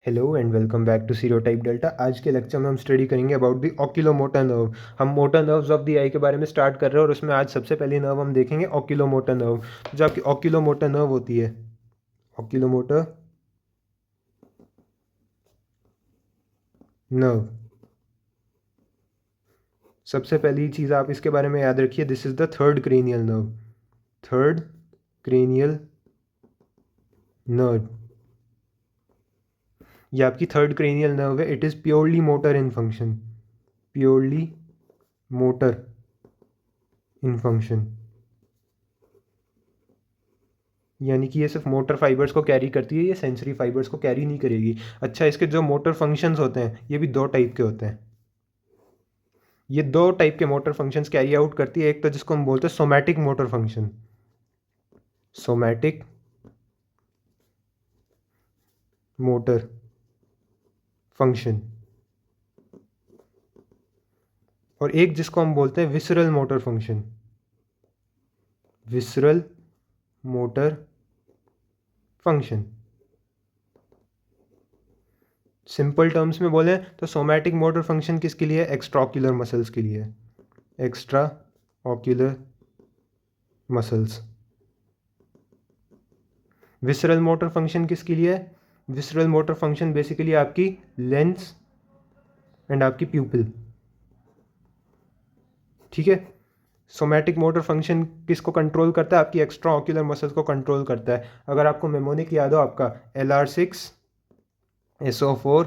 Hello and welcome back to Serotype Delta. आज के lecture में हम स्टडी करेंगे अबाउट द ऑक्यूलोमोटर नर्व। हम motor nerves of the eye के बारे में स्टार्ट कर रहे हैं और उसमें आज सबसे पहली नर्व हम देखेंगे ऑक्यूलोमोटर नर्व। जो आपकी ऑक्यूलोमोटर नर्व होती है, ऑक्यूलोमोटर नर्व, सबसे पहली चीज़ आप इसके बारे में याद रखिए, this is the third cranial nerve. Third cranial nerve, ये आपकी थर्ड क्रेनियल नर्व है। It is purely motor in function, purely motor in function, यानी कि ये सिर्फ मोटर फाइबर्स को कैरी करती है, ये सेंसरी फाइबर्स को कैरी नहीं करेगी। अच्छा, इसके जो मोटर फंक्शंस होते हैं ये भी दो टाइप के होते हैं। ये दो टाइप के मोटर फंक्शंस कैरी आउट करती है। एक तो जिसको हम बोलते हैं somatic motor function, somatic motor function, और एक जिसको हम बोलते हैं visceral motor function, visceral motor function. Simple terms में बोलें तो सोमैटिक मोटर फंक्शन किसके लिए है? एक्स्ट्रा ऑक्यूलर मसल्स के लिए, extra ocular muscles. Visceral motor function किसके लिए है? विसरल मोटर फंक्शन बेसिकली आपकी लेंस एंड आपकी प्यूपिल, ठीक है। सोमैटिक मोटर फंक्शन किसको कंट्रोल करता है? आपकी एक्स्ट्रा ऑक्यूलर मसल्स को कंट्रोल करता है। अगर आपको मेमोनिक याद हो, आपका LR6 SO4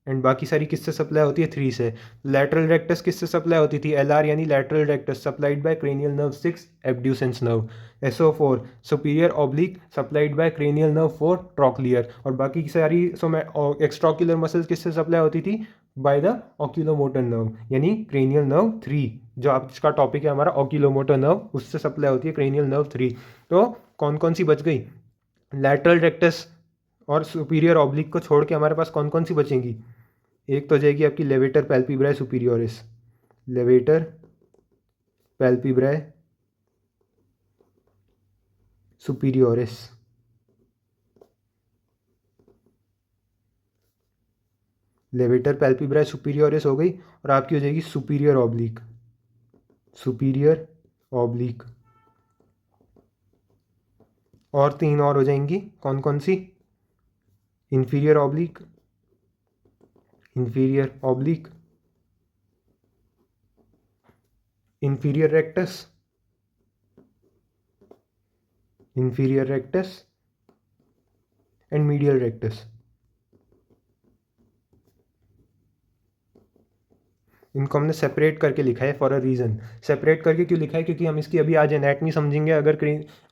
एंड बाकी सारी किससे सप्लाई होती है? 3 से। लैटरल रेक्टस किससे सप्लाई होती थी? LR यानी lateral rectus supplied by cranial nerve 6 abducens nerve. SO4 superior oblique supplied by cranial nerve 4 trochlear. और बाकी की सारी एक्स्ट्रा ऑक्यूलर मसल्स किससे सप्लाई होती थी? बाय द ऑक्यूलोमोटर नर्व, यानी क्रेनियल नर्व 3, जो आप इसका टॉपिक है हमारा ऑक्यूलोमोटर नर्व, उससे सप्लाई होती है क्रेनियल नर्व 3। तो कौन कौन सी बच गई? लैटरल रेक्टस और सुपीरियर ऑब्लिक को छोड़ के हमारे पास कौन कौन सी बचेंगी? एक तो जाएगी आपकी levator palpebrae superioris, levator palpebrae superioris, levator palpebrae superioris हो गई। और आपकी हो जाएगी सुपीरियर ऑब्लिक, सुपीरियर ऑब्लिक। और तीन और हो जाएंगी, कौन कौन सी? Inferior oblique, inferior oblique, inferior rectus, inferior rectus and medial rectus. इनको हमने सेपरेट करके लिखा है फॉर अ रीज़न। सेपरेट करके क्यों लिखा है? क्योंकि हम इसकी अभी आज एनाटमी समझेंगे। अगर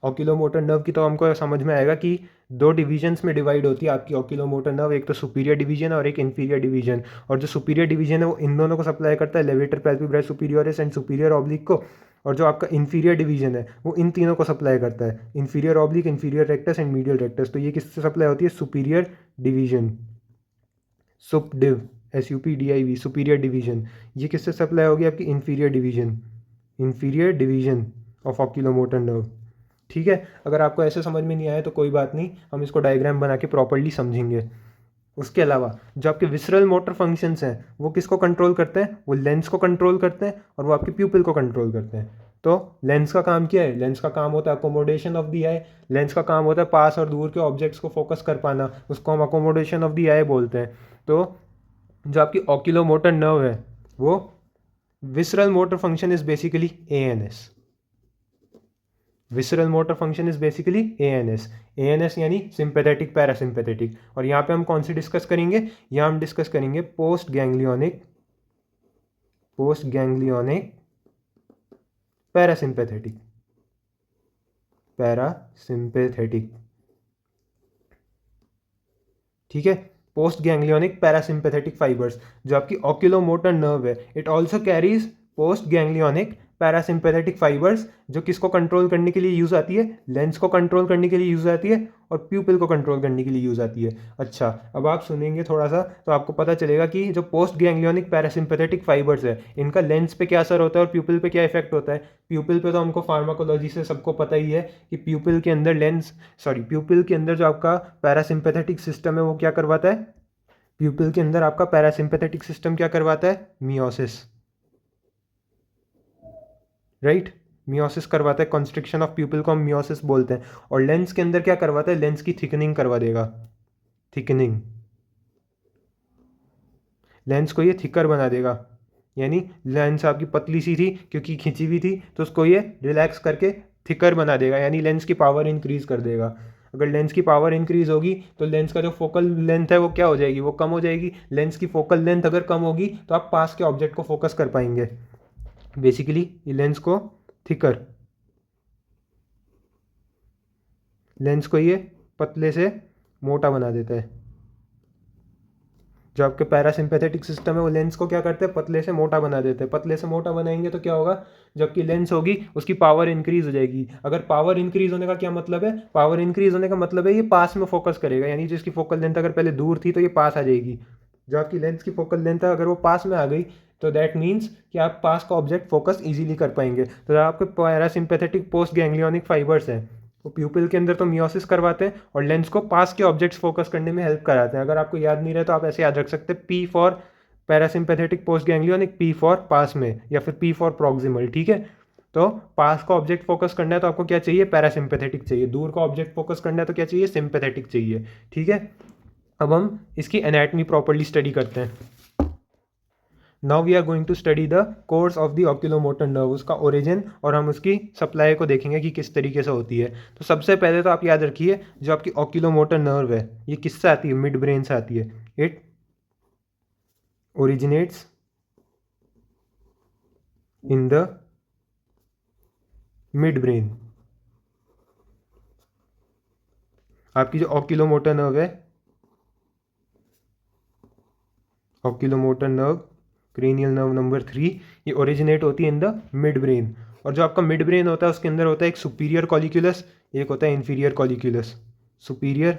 ऑक्यूलोमोटर नर्व की, तो हमको समझ में आएगा कि दो डिवीजन्स में डिवाइड होती है आपकी ऑक्यूलोमोटर नर्व, एक तो सुपीरियर डिवीजन और एक इंफीरियर डिवीजन। और जो सुपीरियर डिवीजन है वो इन दोनों को सप्लाई करता है, levator palpebrae superioris and superior oblique को। और जो आपका इंफीरियर डिवीजन है वो इन तीनों को सप्लाई करता है, inferior oblique, inferior rectus and medial rectus. तो ये किससे सप्लाई होती है? Superior division, supdiv, SUPDIV, superior division. ये किससे सप्लाई होगी? आपकी inferior division, inferior division of oculomotor nerve, ठीक है। अगर आपको ऐसे समझ में नहीं आया तो कोई बात नहीं, हम इसको डायग्राम बना के प्रॉपर्ली समझेंगे। उसके अलावा जो आपके विसरल मोटर फंक्शंस हैं वो किसको कंट्रोल करते हैं? वो लेंस को कंट्रोल करते हैं और वो आपके प्यूपिल को कंट्रोल करते हैं। तो लेंस का काम क्या है? लेंस का काम होता है accommodation of the I. Lens का काम होता है पास और दूर के ऑब्जेक्ट्स को फोकस कर पाना, उसको हम अकोमोडेशन ऑफ द आई बोलते हैं। तो जो आपकी ऑक्यूलोमोटर नर्व है वो visceral motor function is basically ANS, visceral motor function is basically ANS। ANS यानी सिंपैथेटिक पैरासिम्पैथेटिक। और यहाँ पे हम कौन सी डिस्कस करेंगे? यहाँ हम डिस्कस करेंगे post ganglionic, post ganglionic parasympathetic, parasympathetic, ठीक है। पोस्ट गैंग्लियोनिक पैरासिम्पैथेटिक फाइबर्स, जो आपकी ऑक्यूलोमोटर नर्व है, it also carries post ganglionic parasympathetic fibres, जो किसको कंट्रोल करने के लिए यूज़ आती है, लेंस को कंट्रोल करने के लिए यूज़ आती है और प्यूपिल को कंट्रोल करने के लिए यूज़ आती है। अच्छा, अब आप सुनेंगे थोड़ा सा तो आपको पता चलेगा कि जो पोस्ट गैंग्लियोनिक पैरासिम्पैथेटिक फाइबर्स है, इनका लेंस पे क्या असर होता है और प्यूपिल पे क्या इफेक्ट होता है। प्यूपिल पे तो हमको फार्माकोलॉजी से सबको पता ही है कि प्यूपिल के अंदर प्यूपिल के अंदर जो आपका पैरासिम्पैथेटिक सिस्टम है वो क्या करवाता है, प्यूपिल के अंदर आपका पैरासिम्पैथेटिक सिस्टम क्या करवाता है, मियोसिस, राइट। मियोसिस करवाता है, कॉन्स्ट्रिक्शन ऑफ प्यूपिल को हम मियोसिस बोलते हैं। और लेंस के अंदर क्या करवाता है, लेंस की थिकनिंग करवा देगा, थिकनिंग, लेंस को ये थिकर बना देगा। यानी लेंस आपकी पतली सी थी क्योंकि खिंची हुई थी, तो उसको ये रिलैक्स करके थिकर बना देगा, यानी लेंस की पावर इंक्रीज कर देगा। अगर लेंस की पावर इंक्रीज होगी तो लेंस का जो फोकल लेंथ है वो क्या हो जाएगी, वो कम हो जाएगी। लेंस की फोकल लेंथ अगर कम होगी तो आप पास के ऑब्जेक्ट को फोकस कर पाएंगे। बेसिकली ये लेंस को थिकर, लेंस को ये पतले से मोटा बना देता है। जो आपके पैरासिम्पैथेटिक सिस्टम है वो लेंस को क्या करते हैं, पतले से मोटा बना देते हैं। पतले से मोटा बनाएंगे तो क्या होगा, जबकि लेंस होगी उसकी पावर इंक्रीज हो जाएगी। अगर पावर इंक्रीज होने का क्या मतलब है, पावर इंक्रीज होने का मतलब है ये पास में फोकस करेगा, यानी जिसकी फोकल लेंथ अगर पहले दूर थी तो ये पास आ जाएगी। जो आपकी लेंस की फोकल लेंथ है अगर वो पास में आ गई तो दैट मीन्स कि आप पास का ऑब्जेक्ट फोकस इजीली कर पाएंगे। तो आपके पैरासिम्पैथेटिक पोस्ट गैंग्लियोनिक फाइबर्स हैं वो प्यूपिल के अंदर तो मियोसिस करवाते हैं और लेंस को पास के ऑब्जेक्ट्स फोकस करने में हेल्प कराते हैं। अगर आपको याद नहीं रहे तो आप ऐसे याद रख सकते हैं, P for parasympathetic post ganglionic, P for pass में, या फिर पी फॉर प्रॉक्सिमल, ठीक है। तो पास का ऑब्जेक्ट फोकस करना है तो आपको क्या चाहिए, पैरासिम्पैथेटिक चाहिए। दूर का ऑब्जेक्ट फोकस करना है तो क्या चाहिए, सिंपैथेटिक चाहिए, ठीक है। अब हम इसकी एनाटमी प्रॉपर्ली स्टडी करते हैं। Now we are going to study the course of the oculomotor nerve, उसका ओरिजिन और हम उसकी सप्लाई को देखेंगे कि किस तरीके से होती है। तो सबसे पहले तो आप याद रखिए जो आपकी ऑक्यूलोमोटर नर्व है ये किससे आती है, मिड ब्रेन से आती है। It originates in the mid brain. आपकी जो ऑक्यूलोमोटर नर्व है, oculomotor nerve, cranial nerve number 3, ये ओरिजिनेट होती है इन द मिड ब्रेन। और जो आपका मिड ब्रेन होता है उसके अंदर होता है एक सुपीरियर कॉलिक्यूलस, एक होता है इन्फीरियर कॉलिक्यूलस। सुपीरियर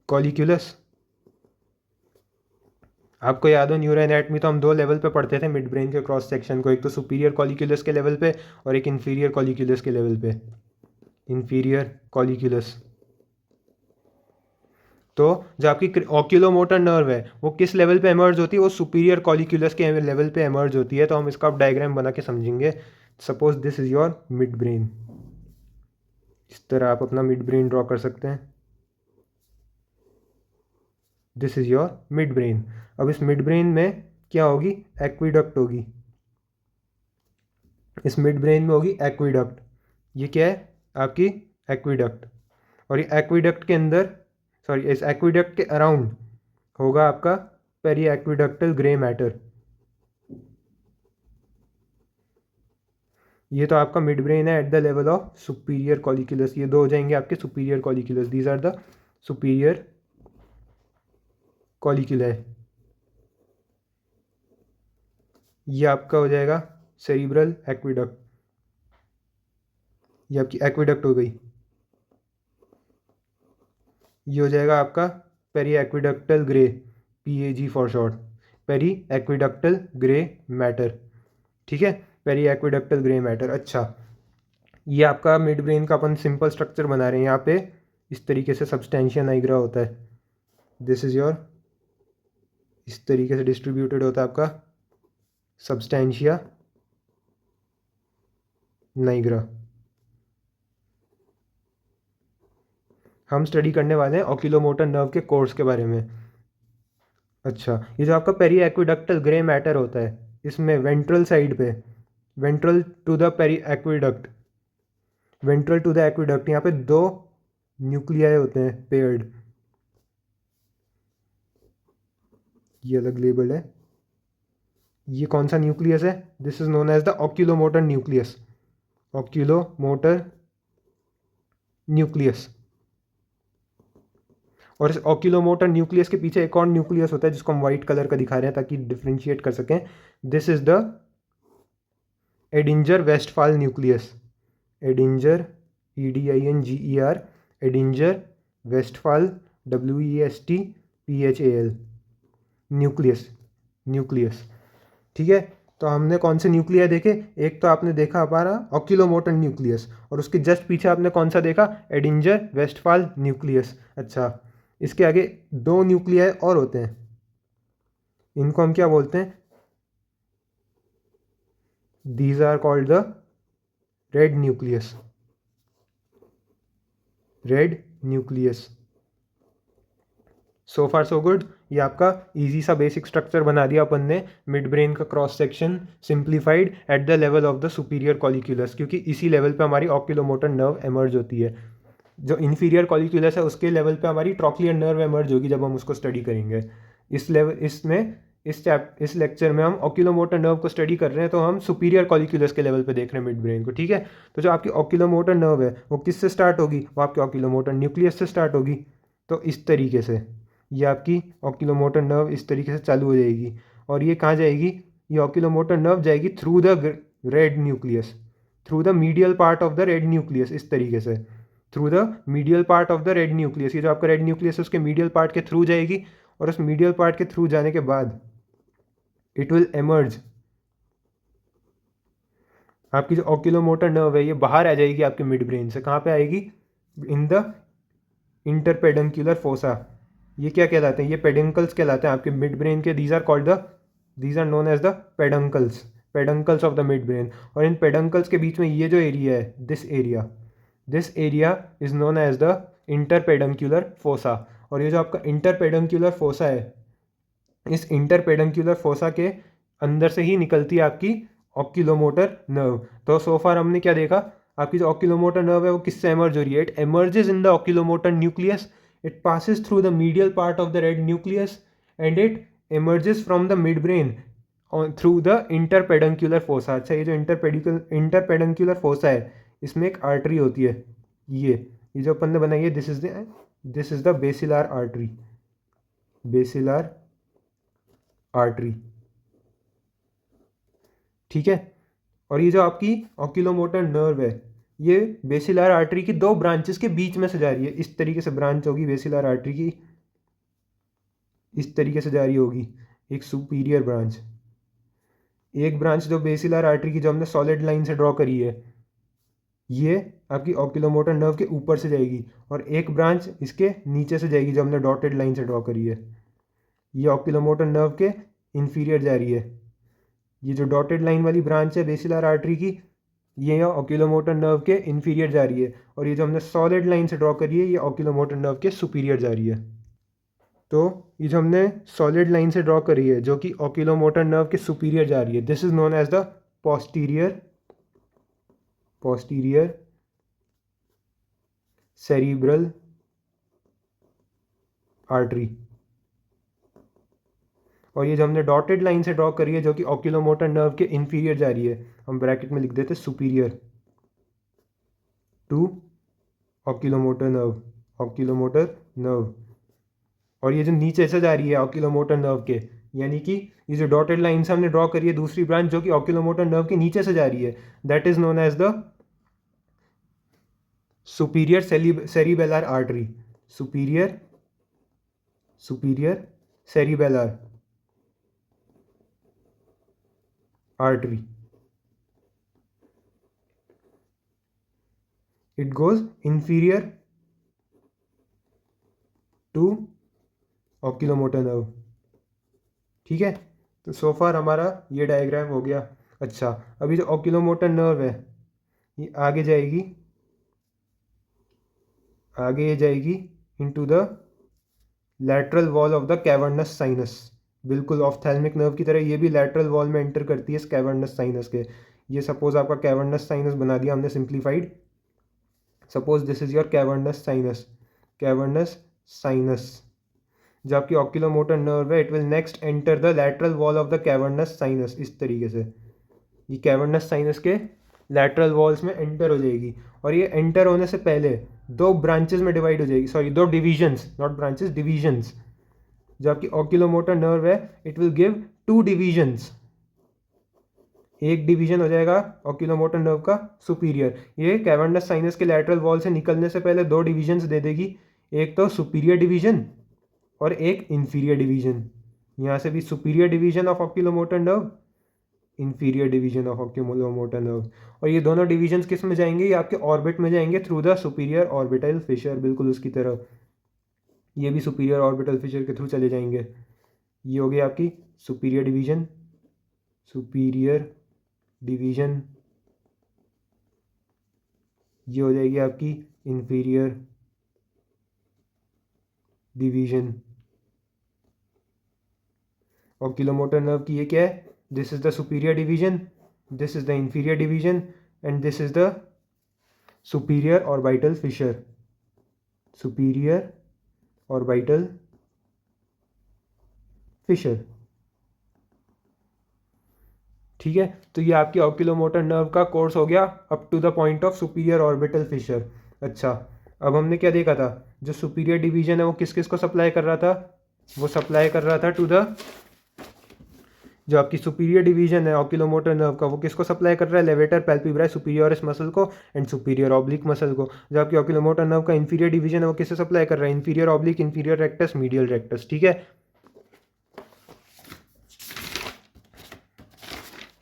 कॉलिक्यूलस, आपको याद हो न्यूरो एनाटमी तो हम दो लेवल पे पढ़ते थे मिड ब्रेन के क्रॉस सेक्शन को, एक तो सुपीरियर कॉलिक्यूलस के लेवल पे और एक इन्फीरियर कॉलिक्यूलस के लेवल पे। इन्फीरियर कॉलिक्यूलस, तो जो आपकी ऑक्यूलोमोटर नर्व है वो किस लेवल पे एमर्ज होती है, वो सुपीरियर कॉलिक्यूलस के लेवल पे एमर्ज होती है। तो हम इसका डायग्राम बना के समझेंगे। Suppose this is your mid brain, इस तरह आप अपना मिड ब्रेन ड्रॉ कर सकते हैं। This is your mid brain. अब इस मिड ब्रेन में क्या होगी, एक्विडक्ट होगी। इस मिड ब्रेन में होगी एक्विडक्ट। ये क्या है, आपकी एक्विडक्ट। और ये एक्विडक्ट के अंदर, सॉरी, इस एक्विडक्ट के अराउंड होगा आपका पेरी एक्विडक्टल ग्रे मैटर। ये तो आपका मिड ब्रेन है at the level of superior colliculus. ये दो हो जाएंगे आपके superior colliculus, these are the superior colliculi. ये आपका हो जाएगा सेरिब्रल एक्विडक्ट। ये आपकी एक्विडक्ट हो गई। ये हो जाएगा आपका periaqueductal grey, PAG for short, periaqueductal grey matter, ठीक है, पेरी एक्विडक्टल ग्रे मैटर। अच्छा, ये आपका मिड ब्रेन का अपन सिंपल स्ट्रक्चर बना रहे हैं। यहाँ पे इस तरीके से सब्सटेंशिया नाइग्रा होता है। दिस इज योर, इस तरीके से डिस्ट्रीब्यूटेड होता है आपका सब्सटेंशिया नाइग्रा। हम स्टडी करने वाले हैं ऑक्यूलोमोटर नर्व के कोर्स के बारे में। अच्छा, ये जो आपका पेरी एक्विडक्टल ग्रे मैटर होता है इसमें वेंट्रल साइड पे, ventral to the peri aqueduct, ventral to the aqueduct, यहाँ पे दो न्यूक्लियाई होते हैं पेयर्ड। ये अलग लेबल है। ये कौन सा न्यूक्लियस है, this is known as the oculomotor nucleus, oculomotor nucleus. और इस ऑक्यूलोमोटर न्यूक्लियस के पीछे एक और न्यूक्लियस होता है जिसको हम व्हाइट कलर का दिखा रहे हैं ताकि डिफ्रेंशिएट कर सकें। This is the Edinger Westphal nucleus, Edinger EDINGER, Edinger Westphal WESTPHAL nucleus, nucleus. ठीक है, तो हमने कौन से न्यूक्लिया देखे, एक तो आपने देखा हमारा ऑक्यूलोमोटर न्यूक्लियस, और उसके जस्ट पीछे आपने कौन सा देखा, एडिंजर वेस्टफाल न्यूक्लियस। अच्छा, इसके आगे दो न्यूक्लिया और होते हैं, इनको हम क्या बोलते हैं, these are called the red nucleus, red nucleus. So far so good, ये आपका इजी सा बेसिक स्ट्रक्चर बना दिया अपन ने, मिड ब्रेन का cross section simplified at the level of the superior colliculus, क्योंकि इसी लेवल पे हमारी ऑक्यूलोमोटर नर्व एमर्ज होती है। जो इन्फीरियर कॉलिक्यूलस है उसके लेवल पे हमारी ट्रॉक्लियर नर्व एमर्ज होगी जब हम उसको स्टडी करेंगे। इस लेवल इसमें इस लेक्चर में हम ऑक्यूलोमोटर नर्व को स्टडी कर रहे हैं, तो हम सुपीरियर कॉलिक्यूलस के लेवल पे देख रहे हैं मिड ब्रेन को। ठीक है, तो जो आपकी ऑक्यूलोमोटर नर्व है वो किससे स्टार्ट होगी, वो आपके ऑक्यूलोमोटर न्यूक्लियस से स्टार्ट होगी। तो इस तरीके से ये आपकी ऑक्यूलोमोटर नर्व इस तरीके से चालू हो जाएगी, और ये कहाँ जाएगी, ये ऑक्यूलोमोटर नर्व जाएगी through the red nucleus, through the medial part of the red nucleus, इस तरीके से through the medial part of the red nucleus. ये जो आपका रेड न्यूक्लियस है उसके मीडियल पार्ट के थ्रू जाएगी, और उस मीडियल पार्ट के थ्रू जाने के बाद इट विल एमर्ज, आपकी जो ऑक्यूलोमोटर नर्व है ये बाहर आ जाएगी आपके मिड ब्रेन से। कहाँ पे आएगी, इन द इंटरपेडंकुलर फोसा। ये क्या कहलाते हैं, ये पेडंकल्स कहलाते हैं आपके मिड ब्रेन के। These are known as the peduncles, peduncles of the mid brain. और इन पेडंकल्स के बीच में ये जो एरिया है, this area is known as the interpeduncular fossa. और ये जो आपका इंटरपेडंकुलर फोसा है, इस इंटरपेडंकुलर फोसा के अंदर से ही निकलती है आपकी ऑक्यूलोमोटर नर्व। तो सो फार हमने क्या देखा, आपकी जो ऑक्यूलोमोटर नर्व है वो किससे एमर्ज हो रही है, it emerges in the oculomotor nucleus, it passes through the medial part of the red nucleus, and it emerges from the mid brain through the interpeduncular fossa. अच्छा, ये जो इंटरपेडंकुलर फोसा है इसमें एक आर्टरी होती है, ये जो अपन ने बनाई है, this is the basilar artery, basilar artery. ठीक है, और ये जो आपकी ऑक्यूलोमोटर नर्व है ये बेसिलर आर्टरी की दो ब्रांचेस के बीच में से जा रही है। इस तरीके से ब्रांच होगी बेसिलर आर्टरी की, इस तरीके से जा रही होगी एक सुपीरियर ब्रांच। एक ब्रांच जो बेसिलर आर्टरी की जो हमने सॉलिड लाइन से ड्रॉ करी है, ये आपकी ऑक्यूलोमोटर नर्व के ऊपर से जाएगी, और एक ब्रांच इसके नीचे से जाएगी जो हमने डॉटेड लाइन से ड्रॉ करी है। ये ऑक्यूलोमोटर नर्व के इन्फीरियर जा रही है। ये जो डॉटेड लाइन वाली ब्रांच है बेसिलर आर्टरी की, ये ऑक्यूलोमोटर नर्व के इन्फीरियर जा रही है, और ये जो हमने सॉलिड लाइन से ड्रॉ करी है ये ऑक्यूलोमोटर नर्व के सुपीरियर जा रही है। तो ये जो हमने सॉलिड लाइन से ड्रॉ करी है जो कि ऑक्यूलोमोटर नर्व के सुपीरियर जा रही है, this is known as the posterior cerebral artery. और ये जो हमने डॉटेड लाइन से ड्रॉ करी है जो कि ऑक्यूलोमोटर नर्व के इन्फीरियर जा रही है, हम ब्रैकेट में लिख देते सुपीरियर टू ऑक्यूलोमोटर नर्व। और ये जो नीचे से जा रही है ऑक्यूलोमोटर नर्व के, यानी कि ये जो डॉटेड लाइन से हमने ड्रॉ करी है दूसरी ब्रांच जो कि ऑक्यूलोमोटर नर्व के नीचे से जा रही है, that is known as the superior cerebellar artery, superior cerebellar artery. It goes inferior to oculomotor nerve. ठीक है, तो सो फार हमारा ये डायग्राम हो गया। अच्छा, अभी जो ऑक्यूलोमोटर नर्व है ये आगे जाएगी into the lateral wall of the cavernous sinus. बिल्कुल ऑफ्थैल्मिक नर्व की तरह ये भी लैटरल वॉल में एंटर करती है इस कैवर्नस साइनस के। ये सपोज आपका कैवर्नस साइनस बना दिया हमने simplified, suppose this is your cavernous sinus. जो आपकी ऑक्यूलोमोटर नर्व है it will next enter the lateral wall of the cavernous sinus. इस तरीके से ये कैवर्नस साइनस के लैटरल वॉल्स में एंटर हो जाएगी, और ये एंटर होने से पहले दो ब्रांचेस में डिवाइड हो जाएगी, सॉरी दो डिविजन्स, नॉट ब्रांचेस, डिविजन्स। जो आपकी ऑक्यूलोमोटर नर्व है it will give two divisions, एक डिवीजन हो जाएगा ऑक्यूलोमोटर नर्व का सुपीरियर। ये कैवर्नस साइनस के लैटरल वॉल से निकलने से पहले दो डिविजन्स दे देगी, एक तो सुपीरियर डिवीजन और एक इंफीरियर डिवीजन। यहाँ से भी superior division of oculomotor nerve, inferior division of oculomotor nerve. और ये दोनों डिवीजन्स किस में जाएंगे, ये आपके ऑर्बिट में जाएंगे through the superior orbital Fisher, बिल्कुल उसकी तरह ये भी सुपीरियर ऑर्बिटल फिशर के थ्रू चले जाएंगे। ये हो गई आपकी सुपीरियर डिवीजन, सुपीरियर डिवीजन। ये हो जाएगी आपकी इंफीरियर डिवीजन। ऑक्यूलोमोटर नर्व की ये क्या है, this is the superior division, this is the inferior division and this is the superior orbital Fisher, superior orbital Fisher. ठीक है, तो ये आपकी ऑक्यूलोमोटर नर्व का कोर्स हो गया up to the point of superior orbital fissure. अच्छा, अब हमने क्या देखा था, जो सुपीरियर डिवीजन है वो किस किस को सप्लाई कर रहा था, वो सप्लाई कर रहा था टू द, जो आपकी सुपीरियर डिवीजन है ऑक्यूलोमोटर नर्व का वो किसको सप्लाई कर रहा है, लेवेटर पैल्पेब्राई सुपीरियरिस मसल को एंड सुपीरियर ऑब्लिक मसल को। जो आपकी ऑक्यूलोमोटर नर्व का इंफीरियर डिवीजन है वो किससे सप्लाई कर रहा है, inferior oblique, inferior rectus, medial rectus. ठीक है,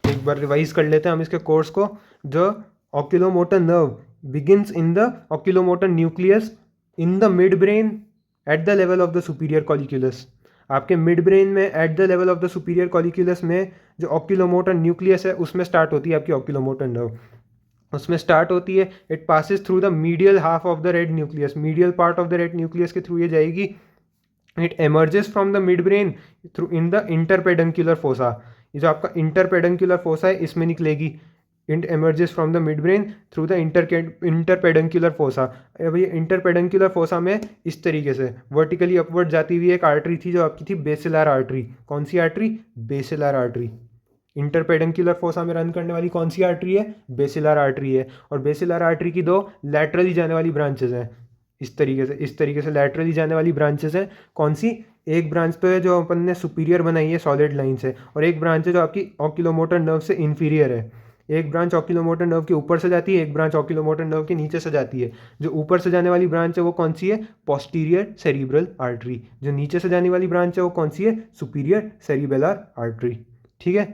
एक बार रिवाइज कर लेते हैं हम इसके कोर्स को। जो oculomotor nerve begins in the oculomotor nucleus in the mid brain at the level of the superior colliculus. आपके मिड ब्रेन में at the level of the superior colliculus में जो ऑक्यूलोमोटर न्यूक्लियस है उसमें स्टार्ट होती है आपकी ऑक्यूलोमोटर नर्व, उसमें स्टार्ट होती है। It passes through the medial half of the red nucleus, medial part of the red nucleus के थ्रू ये जाएगी। It emerges from the mid brain through in the interpeduncular fossa. ये जो आपका interpeduncular fossa है इसमें निकलेगी। It emerges from the mid brain through the interpeduncular fossa. अब ये इंटरपेडंक्युलर फोसा में इस तरीके से वर्टिकली अपवर्ड जाती हुई एक आर्टरी थी जो आपकी थी बेसिलर आर्टरी। कौन सी आर्टरी, बेसिलर आर्टरी। इंटरपेडंक्युलर फोसा में रन करने वाली कौन सी आर्टरी है, बेसिलर आर्टरी है। और बेसिलर आर्टरी की दो लैटरली जाने वाली ब्रांचेज हैं, इस तरीके से लैटरली जाने वाली ब्रांचेस हैं। कौन सी, एक ब्रांच पे जो अपन ने सुपीरियर बनाई है सॉलिड लाइन से, और एक ब्रांच है जो आपकी ऑक्यूलोमोटर नर्व से इंफीरियर है। एक ब्रांच ऑक्यूलोमोटर नर्व के ऊपर से जाती है, एक ब्रांच ऑक्यूलोमोटर नर्व के नीचे से जाती है। जो ऊपर से जाने वाली ब्रांच है वो कौन सी है, पोस्टीरियर सेरिब्रल आर्टरी। जो नीचे से जाने वाली ब्रांच है वो कौन सी है, सुपीरियर सेरिबेलर आर्टरी। ठीक है,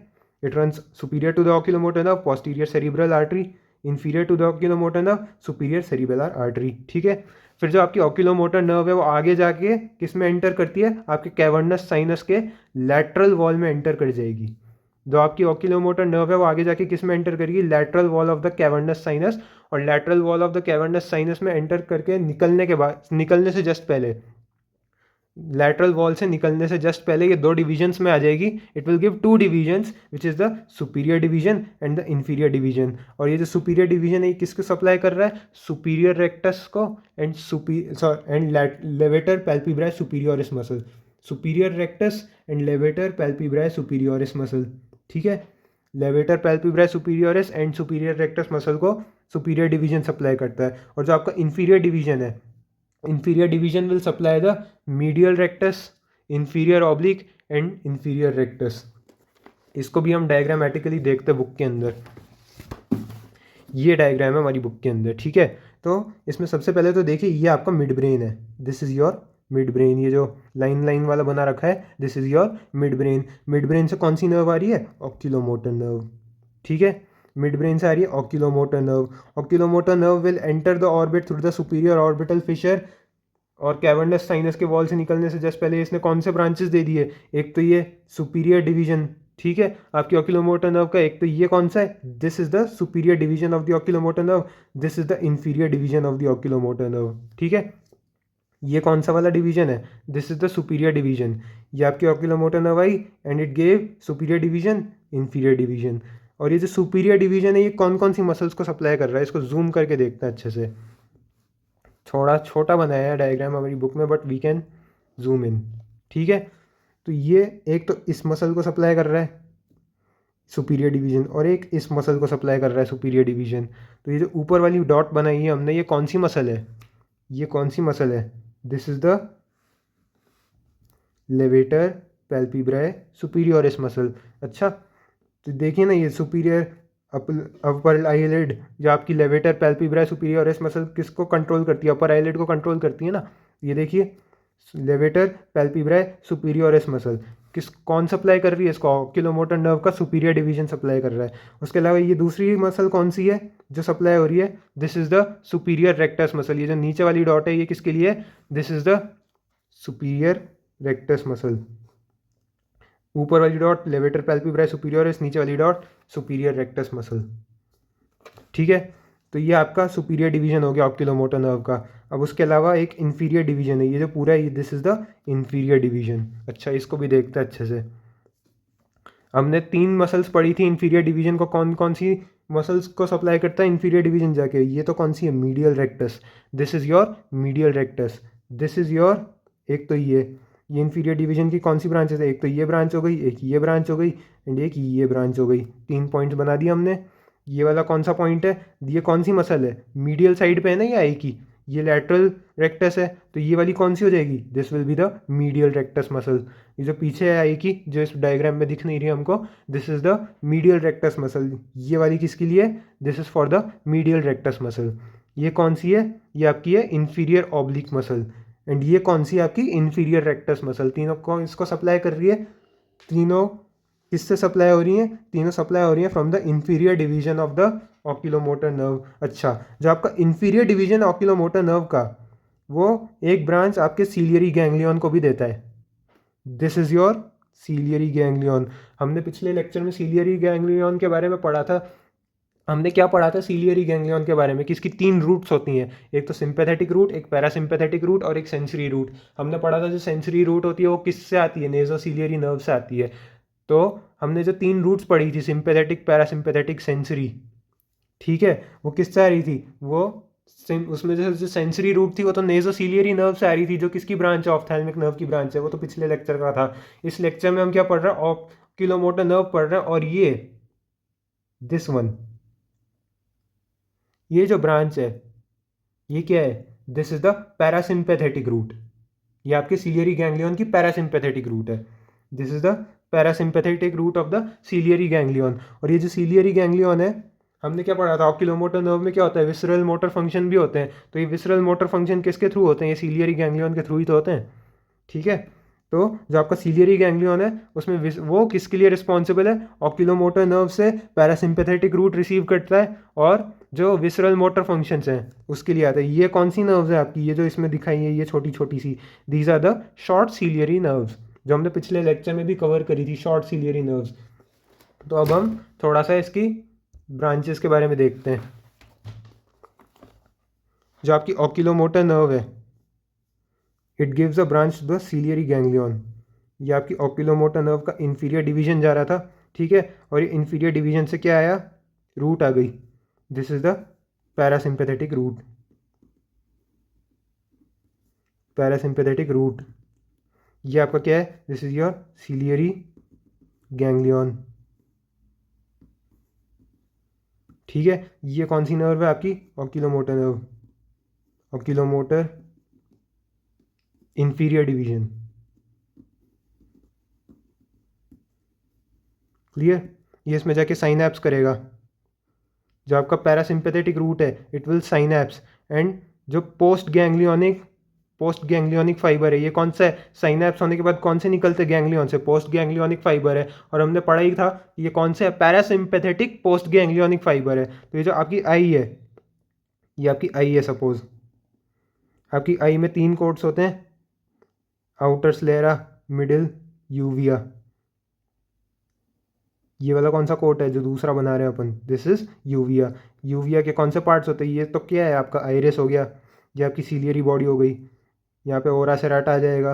it runs superior to the oculomotor nerve, posterior cerebral artery, inferior to the oculomotor nerve, superior cerebellar artery. ठीक है, फिर जो आपकी ऑक्यूलोमोटर नर्व है वो आगे जाके किस में एंटर करती है, आपके कैवर्नस साइनस के लैटरल वॉल में एंटर कर जाएगी। जो आपकी ऑक्यूलोमोटर नर्व है वो आगे जाके किस में एंटर करेगी, lateral wall of the cavernous sinus. और lateral wall of the cavernous sinus में एंटर करके निकलने से जस्ट पहले, लैटरल वॉल से निकलने से जस्ट पहले ये दो डिविजन्स में आ जाएगी। It will give two divisions which is the superior division and the inferior division. और ये जो सुपीरियर डिवीजन है ये किसको सप्लाई कर रहा है, सुपीरियर रेक्टस को and levator palpebrae superioris muscle, superior rectus and levator palpebrae superioris muscle. ठीक है, levator palpebrae superioris and superior rectus muscle को सुपीरियर डिवीजन सप्लाई करता है। और जो आपका इंफीरियर डिवीजन है, inferior division will supply the medial rectus, inferior oblique and inferior rectus। इसको भी हम डायग्रामेटिकली देखते हैं बुक के अंदर। ये डायग्राम है हमारी बुक के अंदर। ठीक है, तो इसमें सबसे पहले तो देखिए ये आपका मिड ब्रेन है, this is your mid brain. ये जो लाइन लाइन वाला बना रखा है this is your mid brain. Mid brain से कौन सी नर्व आ रही है, ऑक्यूलोमोटर नर्व। ठीक है, मिड ब्रेन से आ रही है oculomotor nerve. Oculomotor nerve will enter the orbit through the superior orbital Fisher. और कैवर्नस साइनस के वॉल से निकलने से जस्ट पहले इसने कौन से ब्रांचेस दे दिए, एक तो ये सुपीरियर डिवीजन। ठीक है, आपकी ऑक्यूलोमोटर नर्व का एक तो ये कौन सा है, this is the superior division of the oculomotor nerve, this is the inferior division of the oculomotor nerve. ठीक है, ये कौन सा वाला डिवीजन है, this is the superior division. ये आपकी oculomotor nerve I and it gave superior division, inferior division. और ये जो सुपीरियर डिवीजन है ये कौन कौन सी मसल्स को सप्लाई कर रहा है, इसको जूम करके देखते हैं अच्छे से। थोड़ा छोटा बनाया है डायग्राम हमारी बुक में but we can zoom in. ठीक है, तो ये एक तो इस मसल को सप्लाई कर रहा है सुपीरियर डिवीजन, और एक इस मसल को सप्लाई कर रहा है सुपीरियर डिवीजन। तो ये जो ऊपर वाली डॉट बनाई है हमने, ये कौन सी मसल है, ये कौन सी मसल है, this is the levator palpebrae superioris muscle. अच्छा, तो देखिए ना, ये सुपीरियर अपर आईलिड जो आपकी लेवेटर पैल्पेब्राई सुपीरियरिस मसल किसको कंट्रोल करती है, अपर आईलिड को कंट्रोल करती है ना। ये देखिए लेवेटर पैल्पेब्राई सुपीरियरिस मसल कौन सप्लाई कर रही है इसको, ऑक्यूलोमोटर नर्व का सुपीरियर डिवीजन सप्लाई कर रहा है। उसके अलावा ये दूसरी मसल कौन सी है जो सप्लाई हो रही है, this is the superior rectus muscle. ये जो नीचे वाली डॉट है ये किसके लिए है, this is the superior rectus muscle. ऊपर वाली डॉट लेवेटर पैल्पेब्राई सुपीरियरिस, नीचे वाली डॉट सुपीरियर रेक्टस मसल। ठीक है, तो ये आपका सुपीरियर डिवीजन हो गया ऑक्यूलोमोटर नर्व का। अब उसके अलावा एक इन्फीरियर डिवीजन है, ये जो पूरा है this is the inferior division. अच्छा, इसको भी देखते हैं अच्छे से। हमने 3 मसल्स पढ़ी थी इन्फीरियर डिवीजन को, कौन कौन सी मसल्स को सप्लाई करता है इन्फीरियर डिवीजन जाके। ये तो कौन सी है, medial rectus, this is your medial rectus, this is your, एक तो ये इन्फीरियर डिवीजन की कौन सी ब्रांचेस है, एक तो ये ब्रांच हो गई, एक ये ब्रांच हो गई एंड एक ये ब्रांच हो गई। 3 पॉइंट्स बना दिए हमने। ये वाला कौन सा पॉइंट है, ये कौन सी मसल है, मीडियल साइड पे है ना ये आई की, ये लैटरल रेक्टस है, तो ये वाली कौन सी हो जाएगी, this will be the medial rectus muscle. ये जो पीछे है आई की, जो इस डायग्राम में दिख नहीं रही हमको, this is the medial rectus muscle. ये वाली किसके लिए, this is for the medial rectus muscle. ये कौन सी है, ये आपकी है इन्फीरियर ऑब्लिक मसल एंड ये कौन सी है आपकी इन्फीरियर रेक्टस मसल। तीनों को इसको सप्लाई कर रही है, तीनों किससे सप्लाई हो रही हैं, तीनों सप्लाई हो रही हैं from the inferior division of the oculomotor nerve. अच्छा, जो आपका इन्फीरियर डिवीजन ऑक्यूलोमोटर नर्व का, वो एक ब्रांच आपके सीलियरी गैंग्लियन को भी देता है, this is your ciliary ganglion. हमने पिछले लेक्चर में सीलियरी गैंग्लियन के बारे में पढ़ा था। हमने क्या पढ़ा था सीलियरी गैंग्लियन के बारे में कि इसकी 3 रूट्स होती हैं, एक तो सिंपैथेटिक रूट, एक पैरासिम्पैथेटिक रूट और एक सेंसरी रूट। हमने पढ़ा था जो सेंसरी रूट होती है वो किससे आती है, नेज़ोसीलियरी नर्व से आती है। तो हमने जो 3 रूट्स पढ़ी थी, सिंपैथेटिक, पैरासिम्पैथेटिक, सेंसरी, ठीक है, वो किससे आ रही थी, वो उसमें जो सेंसरी रूट थी वो तो नेज़ोसीलियरी नर्व से आ रही थी, जो किसकी ब्रांच है, ऑफ्थैल्मिक नर्व की ब्रांच है। वो तो पिछले लेक्चर का था। इस लेक्चर में हम क्या पढ़ रहे हैं, ऑक्यूलोमोटर नर्व पढ़ रहे हैं। और ये दिस वन, ये जो ब्रांच है ये क्या है, this is the parasympathetic root. ये आपके सीलियरी गैंग्लियन की पैरासिम्पैथेटिक रूट है, this is the parasympathetic root of the ciliary ganglion. और ये जो सीलियरी गैंग्लियन है, हमने क्या पढ़ा था, ऑक्यूलोमोटर नर्व में क्या होता है, विसरल मोटर फंक्शन भी होते हैं। तो ये विसरल मोटर फंक्शन किसके थ्रू होते हैं, ये सीलियरी गैंग्लियन के थ्रू ही तो होते हैं। ठीक है, तो जो आपका सीलियरी गैंग्लियन है उसमें वो किसके लिए रिस्पॉन्सिबल है, ऑक्यूलोमोटर नर्व से पैरासिम्पैथेटिक रूट रिसीव करता है और जो विसरल मोटर फंक्शंस हैं उसके लिए आता है। ये कौन सी नर्व्स है आपकी, ये जो इसमें दिखाई है ये छोटी छोटी सी, these are the short ciliary nerves, जो हमने पिछले लेक्चर में भी कवर करी थी, शॉर्ट सीलियरी नर्व्स। तो अब हम थोड़ा सा इसकी ब्रांचेस के बारे में देखते हैं। जो आपकी ऑक्यूलोमोटर नर्व है, it gives a branch to the ciliary ganglion. ये आपकी ऑक्यूलोमोटर नर्व का इन्फीरियर डिवीजन जा रहा था, ठीक है, और ये इन्फीरियर डिवीजन से क्या आया, रूट आ गई, this is the parasympathetic root, parasympathetic root. ये आपका क्या है, this is your ciliary ganglion. ठीक है, ये कौन सी नर्व है आपकी, oculomotor nerve, oculomotor inferior division. Clear, ये इसमें जाके साइनैप्स करेगा। जो आपका पैरासिम्पैथेटिक रूट है इट विल साइनैप्स एंड जो पोस्ट गैंग्लियोनिक फाइबर है, ये कौन सा है, साइनैप्स होने के बाद कौन से निकलते हैं गैंग्लियन से, पोस्ट गैंग्लियोनिक फाइबर है। और हमने पढ़ा ही था ये कौन से है, पैरासिम्पैथेटिक पोस्ट गैंग्लियोनिक फाइबर है। तो ये जो आपकी आई है, ये आपकी आई है, सपोज आपकी आई में 3 कोट्स होते हैं, आउटर स्लेरा, मिडिल, यूविया। ये वाला कौन सा कोट है जो दूसरा बना रहे हैं अपन, दिस इज यूविया। यूविया के कौन से पार्ट्स होते हैं, ये तो क्या है आपका आइरिस हो गया, ये आपकी सीलियरी बॉडी हो गई, यहाँ पे ओरा सेराटा आ जाएगा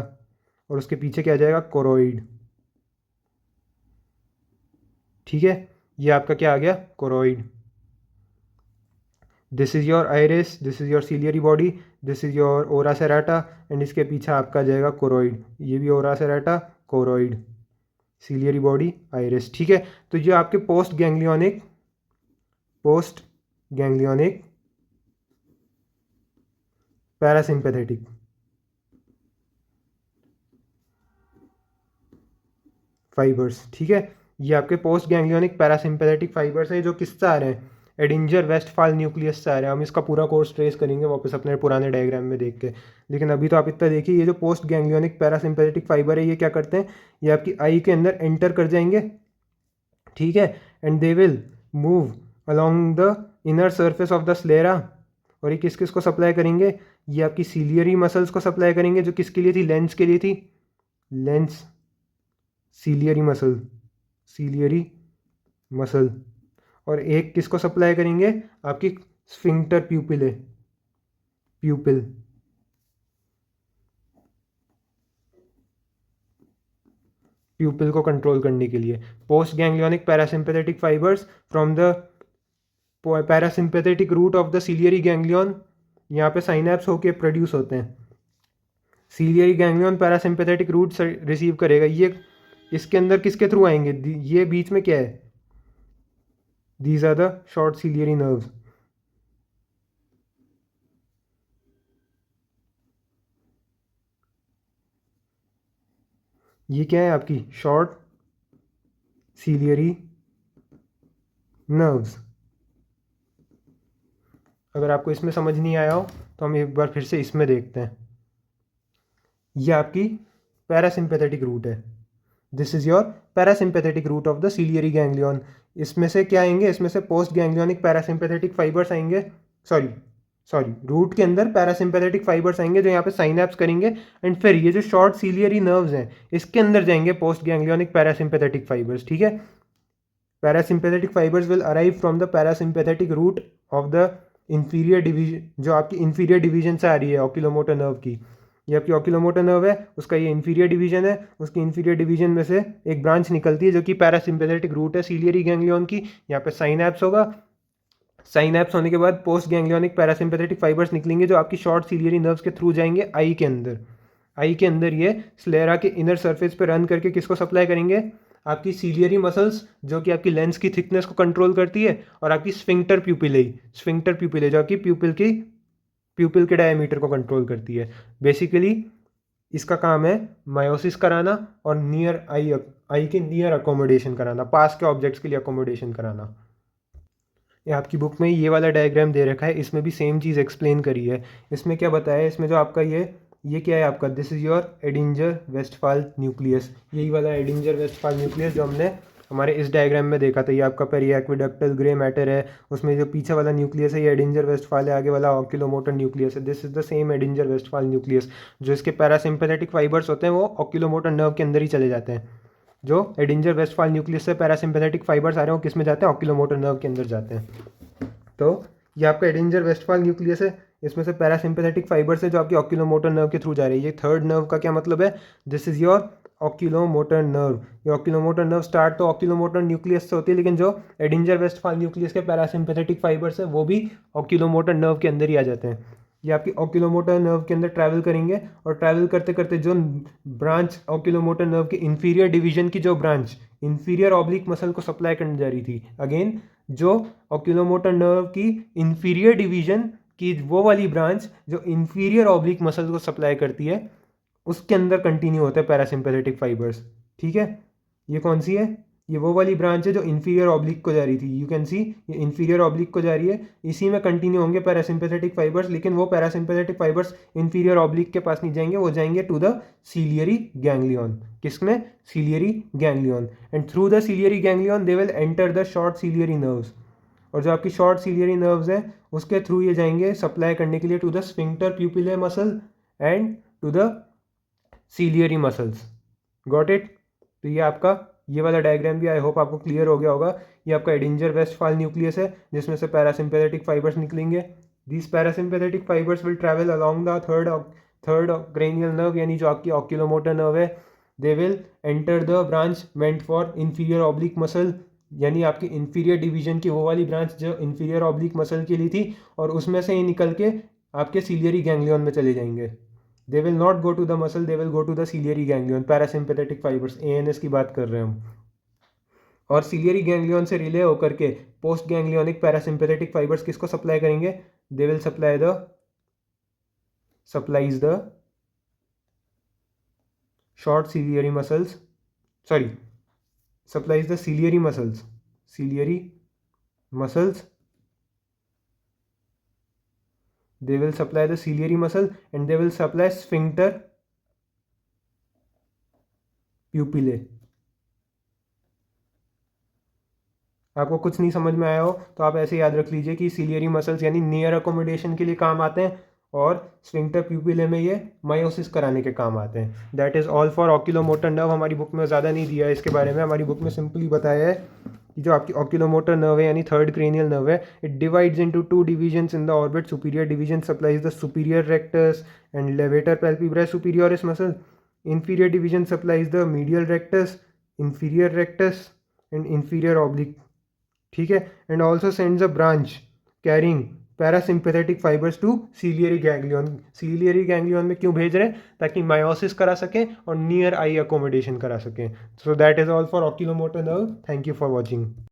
और उसके पीछे क्या आ जाएगा, कोरोइड। ठीक है, ये आपका क्या आ गया, choroid. This is your iris, this is your ciliary body, this is your ora serrata and इसके पीछे आपका आ जाएगा कोरोइड। ये भी ora serrata, choroid, ciliary body, iris. ठीक है, तो ये आपके पोस्ट गैंग्लियोनिक पैरासिम्पैथेटिक फाइबर्स। ठीक है, ये आपके पोस्ट गैंग्लियोनिक पैरासिम्पैथेटिक फाइबर्स हैं जो किससे आ रहे हैं, एडिंजर वेस्टफाल न्यूक्लियस से आ रहे हैं। हम इसका पूरा कोर्स ट्रेस करेंगे वापस अपने पुराने डायग्राम में देख के, लेकिन अभी तो आप इतना देखिए, ये जो पोस्ट गैंग्लियोनिक पैरासिम्पैथेटिक फाइबर है ये क्या करते हैं, ये आपकी आई के अंदर एंटर कर जाएंगे, ठीक है, and they will move along the inner surface of the sclera. और ये किस किस को सप्लाई करेंगे, ये आपकी सीलियरी मसल्स को सप्लाई करेंगे, जो किसके लिए थी, लेंस के लिए थी, lens ciliary muscle, ciliary muscle. और एक किसको सप्लाई करेंगे, आपकी स्फिंक्टर प्यूपिल, प्यूपिल, प्यूपिल को कंट्रोल करने के लिए। Post ganglionic parasympathetic fibres from the parasympathetic root of the ciliary ganglion यहाँ पे साइनैप्स होके प्रोड्यूस होते हैं। Ciliary ganglion parasympathetic root receive करेगा, ये इसके अंदर किसके थ्रू आएंगे, ये बीच में क्या है, these are the short ciliary nerves. ये क्या है आपकी शॉर्ट सीलियरी नर्व्स। अगर आपको इसमें समझ नहीं आया हो तो हम एक बार फिर से इसमें देखते हैं। ये आपकी पैरासिम्पैथेटिक रूट है, this is your parasympathetic root of the ciliary ganglion. इसमें से क्या आएंगे, इसमें से पोस्ट गैंग्लियोनिक पैरासिम्पैथेटिक फाइबर्स आएंगे, सॉरी सॉरी रूट के अंदर पैरासिम्पैथेटिक फाइबर्स आएंगे जो यहाँ पे साइनैप्स करेंगे, एंड फिर ये जो शॉर्ट सीलियरी नर्व्स हैं इसके अंदर जाएंगे पोस्ट गैंग्लियोनिक पैरासिम्पैथेटिक फाइबर्स, ठीक है। Parasympathetic fibres will arrive from the parasympathetic root of the inferior division, जो आपकी इंफीरियर डिवीजन से आ रही है ऑक्यूलोमोटर नर्व की। ये आपकी ऑक्यूलोमोटर नर्व है, उसका ये इंफीरियर डिवीजन है, उसकी इंफीरियर डिवीजन में से एक ब्रांच निकलती है जो कि पैरासिम्पैथेटिक रूट है सीलियरी गैंग्लियन की। यहाँ पे साइनैप्स होगा, साइनैप्स होने के बाद पोस्ट गैंग्लियोनिक पैरासिम्पैथेटिक फाइबर्स निकलेंगे जो आपकी शॉर्ट सीलियरी नर्व्स के थ्रू जाएंगे आई के अंदर। आई के अंदर ये स्लेरा के इनर सरफेस पे रन करके किसको सप्लाई करेंगे, आपकी सीलियरी मसल्स जो कि आपकी लेंस की थिकनेस को कंट्रोल करती है, और आपकी स्फिंक्टर प्यूपिले, स्फिंक्टर प्यूपिले जो कि प्यूपिल के डायमीटर को कंट्रोल करती है। बेसिकली इसका काम है मायोसिस कराना और नियर आई के नियर अकोमोडेशन कराना, पास के ऑब्जेक्ट्स के लिए अकोमोडेशन कराना। ये आपकी बुक में ये वाला डायग्राम दे रखा है, इसमें भी सेम चीज़ एक्सप्लेन करी है। इसमें क्या बताया है, इसमें जो आपका ये क्या है आपका, this is your Edinger Westphal nucleus, यही वाला एडिंजर वेस्टफाल न्यूक्लियस जो हमने हमारे इस डायग्राम में देखा था। ये आपका पेरी एक्विडक्टल ग्रे मैटर है, उसमें जो पीछे वाला न्यूक्लियस है ये एडिंजर वेस्टफाल है, आगे वाला ऑक्यूलोमोटर न्यूक्लियस है। This is the same Edinger Westphal nucleus. जो इसके पैरासिम्पैथेटिक फाइबर्स होते हैं वो ऑक्यूलोमोटर नर्व के अंदर ही चले जाते हैं। जो एडिंजर वेस्टफाल न्यूक्लियस से पैरासिम्पैथेटिक फाइबर्स आ रहे हैं वो किस में जाते हैं, ऑक्यूलोमोटर नर्व के अंदर जाते हैं। तो ये आपका एडिंजर वेस्टफाल न्यूक्लियस है, इसमें से पैरासिम्पैथेटिक फाइबर्स है जो आपकी ऑक्यूलोमोटर नर्व के थ्रू जा रही है। ये थर्ड नर्व का क्या मतलब है, this is your oculomotor nerve. ये ऑक्यूलोमोटर नर्व स्टार्ट तो ऑक्यूलोमोटर न्यूक्लियस से होती है, लेकिन जो एडिंजर वेस्टफाल न्यूक्लियस के पैरासिम्पैथेटिक फाइबर्स है वो भी ऑक्यूलोमोटर नर्व के अंदर ही आ जाते हैं। ये आपकी ऑक्यूलोमोटर नर्व के अंदर ट्रैवल करेंगे, और ट्रैवल करते करते जो ब्रांच ऑक्यूलोमोटर नर्व के इंफीरियर डिवीजन की जो ब्रांच इंफीरियर ऑब्लिक मसल को सप्लाई करने जा रही थी, अगेन जो ऑक्यूलोमोटर नर्व की इंफीरियर डिवीजन की वो वाली ब्रांच जो इंफीरियर ऑब्लिक मसल को सप्लाई करती है, उसके अंदर कंटिन्यू होता है पैरासिम्पैथेटिक फाइबर्स, ठीक है। ये कौन सी है, ये वो वाली ब्रांच है जो इंफीरियर ऑब्लिक को जा रही थी, यू कैन सी ये इंफीरियर ऑब्लिक को जा रही है, इसी में कंटिन्यू होंगे पैरासिम्पैथेटिक फाइबर्स। लेकिन वो पैरासिम्पैथेटिक फाइबर्स इंफीरियर ऑब्लिक के पास नहीं जाएंगे, वो जाएंगे टू द सीलियरी गैंग्लियन। किसमें, ciliary ganglion. And through the ciliary ganglion they will enter the short ciliary nerves. और जो आपकी शॉर्ट सीलियरी नर्व्स हैं उसके थ्रू ये जाएंगे सप्लाई करने के लिए to the sphincter pupillae muscle and to the ciliary muscles. Got it. तो ये आपका ये वाला डायग्राम भी आई होप आपको क्लियर हो गया होगा। ये आपका एडिंजर वेस्टफाल न्यूक्लियस है जिसमें से पैरासिम्पैथेटिक फाइबर्स निकलेंगे। These parasympathetic fibres will travel along the third cranial nerve, यानी जो आपकी ऑक्यूलोमोटर नर्व है। They will enter the branch meant for inferior oblique muscle, यानी आपकी इंफीरियर डिवीजन की वो वाली ब्रांच जो इंफीरियर ऑब्लिक मसल के लिए थी, और उसमें से ही निकल के आपके सीलियरी गैंग्लियन में चले जाएंगे। They will not go to the muscle, they will go to the ciliary ganglion. Parasympathetic fibres, ANS की बात कर रहे हैं हम। और सीलियरी गैंग्लियन से रिले होकर के पोस्ट गैंग्लियोनिक पैरासिम्पैथेटिक फाइबर्स किसको सप्लाई करेंगे, they will supplies the short ciliary muscles, sorry supplies the ciliary muscles. They will supply the ciliary muscle and they will supply sphincter pupillae. आपको कुछ नहीं समझ में आया हो तो आप ऐसे याद रख लीजिए कि सिलियरी मसल्स यानी नियर अकोमोडेशन के लिए काम आते हैं और स्फिंक्टर प्यूपिले में ये मायोसिस कराने के काम आते हैं. That is all for oculomotor nerve. हमारी बुक में ज़्यादा नहीं दिया है इसके बारे में. हमारी बुक में सिंपली बताया है कि जो आपकी ऑक्यूलोमोटर नर्व है यानी थर्ड क्रेनियल नर्व है, it divides into 2 divisions in the orbit. Superior division supplies the superior rectus and levator palpebrae superioris muscle. inferior division supplies the medial rectus, inferior rectus and inferior oblique. ठीक है. And also sends a branch carrying parasympathetic fibres to ciliary ganglion. Ciliary ganglion में क्यों भेज रहे हैं? ताकि meiosis करा सकें और नियर आई अकोमोडेशन करा सकें. So that is all for oculomotor nerve. Thank you for watching.